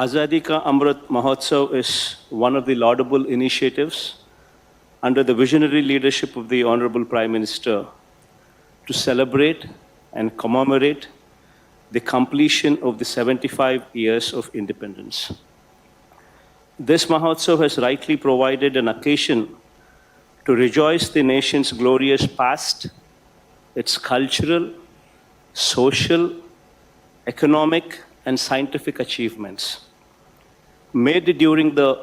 Azadi Ka Amrit Mahotsav is one of the laudable initiatives under the visionary leadership of the Honorable Prime Minister to celebrate and commemorate the completion of the 75 years of independence. This Mahotsav has rightly provided an occasion to rejoice the nation's glorious past, its cultural, social, economic, and scientific achievements made during the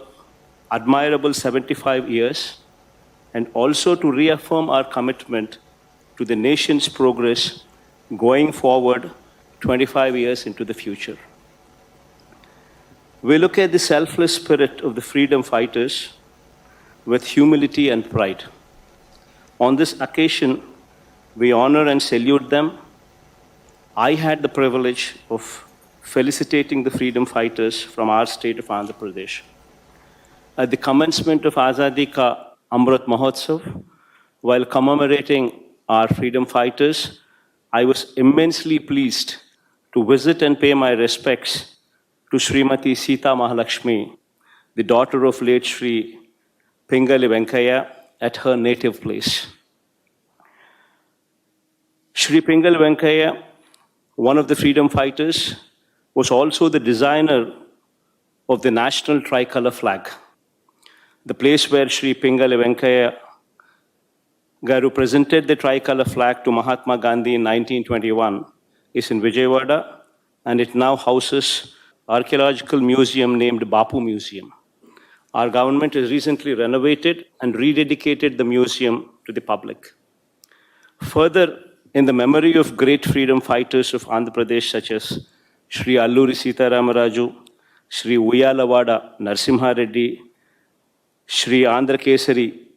admirable 75 years, and also to reaffirm our commitment to the nation's progress going forward 25 years into the future. We look at the selfless spirit of the freedom fighters with humility and pride. On this occasion, we honor and salute them. I had the privilege of felicitating the freedom fighters from our state of Andhra Pradesh. At the commencement of Azadi Ka Amrit Mahotsav, while commemorating our freedom fighters, I was immensely pleased to visit and pay my respects to Srimati Sita Mahalakshmi, the daughter of late Sri Pingali Venkaya, at her native place. Sri Pingali Venkaya, one of the freedom fighters, was also the designer of the national tricolor flag. The place where Sri Pingali Venkaya Garu presented the tricolor flag to Mahatma Gandhi in 1921 is in Vijayawada, and it now houses archaeological museum named Bapu Museum. Our government has recently renovated and rededicated the museum to the public. Further, in the memory of great freedom fighters of Andhra Pradesh such as Sri Alluri Sitaramaraju, Sri Uyalawada Narsimha Reddy, Sri Andhra Kesari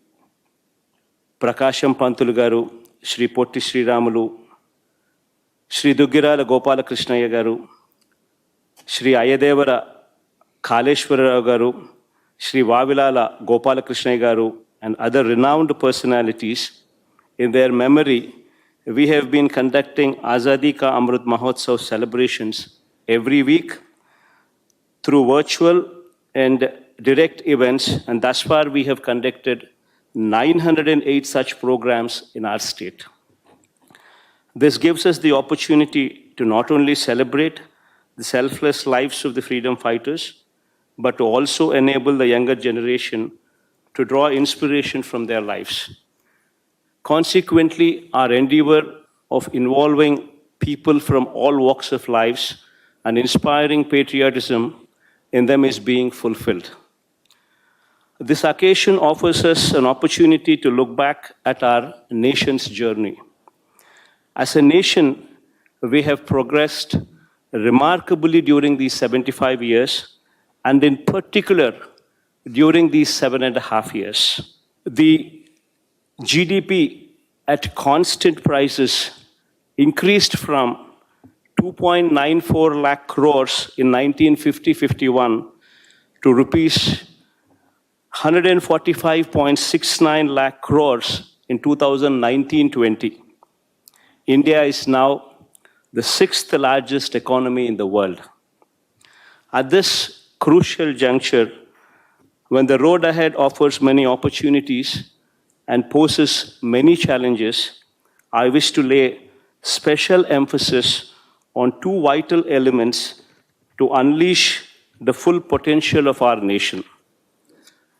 Prakasham Pantulu Garu, Sri Potti Sri Ramulu, Sri Duggirala Gopala Krishnaya Garu, Sri Ayadevara Kaleshwara Garu, Sri Vavilala Gopala Krishnaya Garu, and other renowned personalities, in their memory, we have been conducting Azadi Ka Amrit Mahotsav celebrations every week through virtual and direct events, and thus far we have conducted 908 such programs in our state. This gives us the opportunity to not only celebrate the selfless lives of the freedom fighters, but to also enable the younger generation to draw inspiration from their lives. Consequently, our endeavor of involving people from all walks of lives and inspiring patriotism in them is being fulfilled. This occasion offers us an opportunity to look back at our nation's journey. As a nation, we have progressed remarkably during these 75 years, and in particular, during these 7.5 years. The GDP at constant prices increased from 2.94 lakh crores in 1950-51 to rupees 145.69 lakh crores in 2019-20. India is now the 6th largest economy in the world. At this crucial juncture, when the road ahead offers many opportunities and poses many challenges, I wish to lay special emphasis on two vital elements to unleash the full potential of our nation: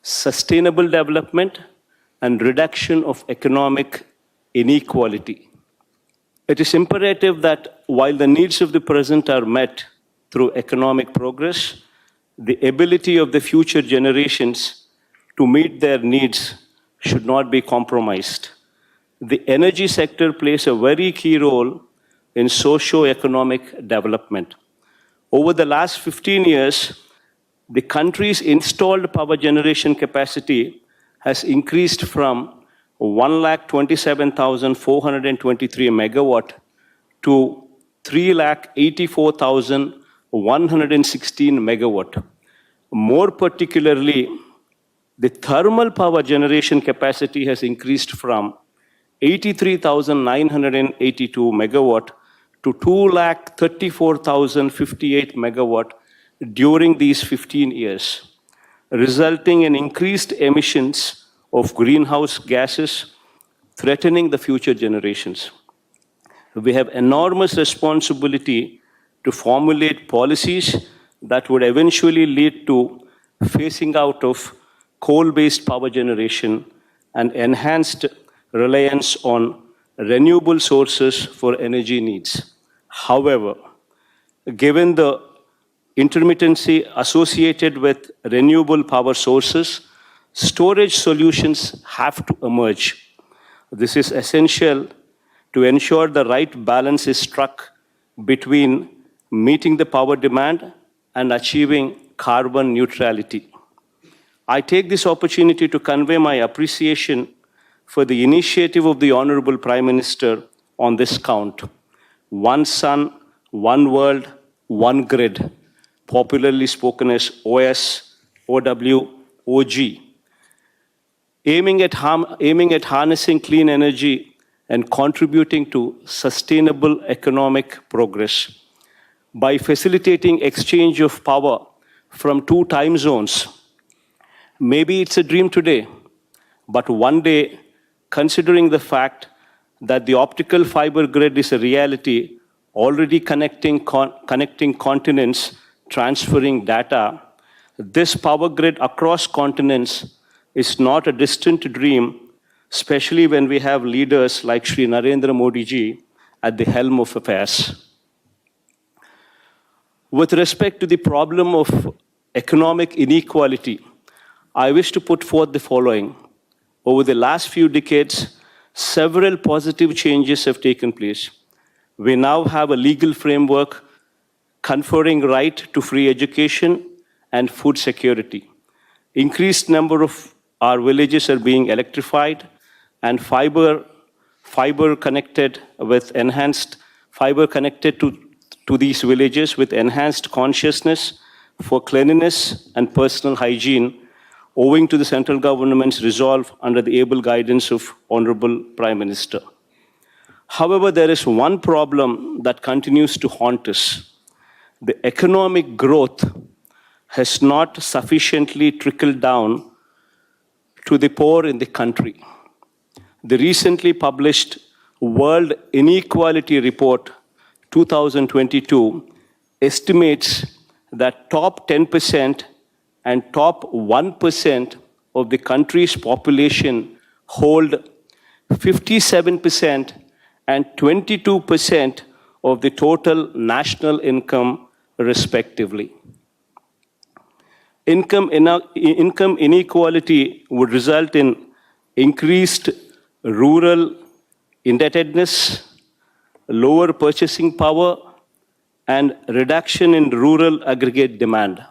sustainable development and reduction of economic inequality. It is imperative that while the needs of the present are met through economic progress, the ability of the future generations to meet their needs should not be compromised. The energy sector plays a very key role in socio-economic development. Over the last 15 years, the country's installed power generation capacity has increased from 1,27,423 megawatt to 3,84,116 megawatt. More particularly, the thermal power generation capacity has increased from 83,982 megawatt to 2,34,058 megawatt, during these 15 years, resulting in increased emissions of greenhouse gases, threatening the future generations. We have enormous responsibility to formulate policies that would eventually lead to phasing out of coal-based power generation and enhanced reliance on renewable sources for energy needs. However, given the intermittency associated with renewable power sources, storage solutions have to emerge. This is essential to ensure the right balance is struck between meeting the power demand and achieving carbon neutrality. I take this opportunity to convey my appreciation for the initiative of the Honorable Prime Minister on this count. One sun, one world, one grid, popularly spoken as OS, OW, OG, aiming at harnessing clean energy and contributing to sustainable economic progress. By facilitating exchange of power from two time zones, maybe it's a dream today, but one day, considering the fact that the optical fiber grid is a reality, already connecting continents, transferring data, this power grid across continents is not a distant dream, especially when we have leaders like Shri Narendra Modi ji at the helm of affairs. With respect to the problem of economic inequality, I wish to put forth the following. Over the last few decades, several positive changes have taken place. We now have a legal framework conferring right to free education and food security. Increased number of our villages are being electrified and fiber connected to these villages with enhanced consciousness for cleanliness and personal hygiene, owing to the central government's resolve under the able guidance of Honorable Prime Minister. However, there is one problem that continues to haunt us. The economic growth has not sufficiently trickled down to the poor in the country. The recently published World Inequality Report 2022 estimates that top 10% and top 1% of the country's population hold 57% and 22% of the total national income, respectively. Income inequality would result in increased rural indebtedness, lower purchasing power, and reduction in rural aggregate demand.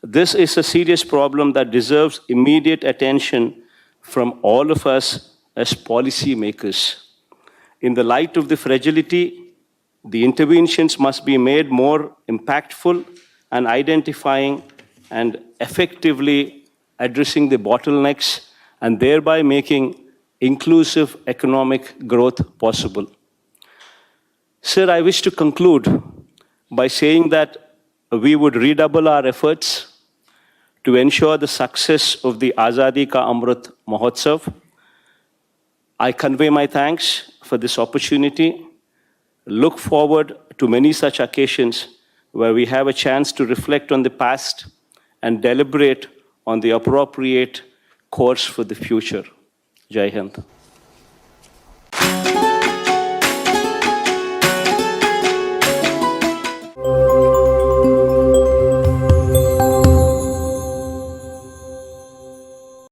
This is a serious problem that deserves immediate attention from all of us as policy makers. In the light of the fragility, the interventions must be made more impactful and identifying and effectively addressing the bottlenecks and thereby making inclusive economic growth possible. Sir, I wish to conclude by saying that we would redouble our efforts to ensure the success of the Azadi Ka Amrit Mahotsav. I convey my thanks for this opportunity. Look forward to many such occasions where we have a chance to reflect on the past and deliberate on the appropriate course for the future. Jai Hind.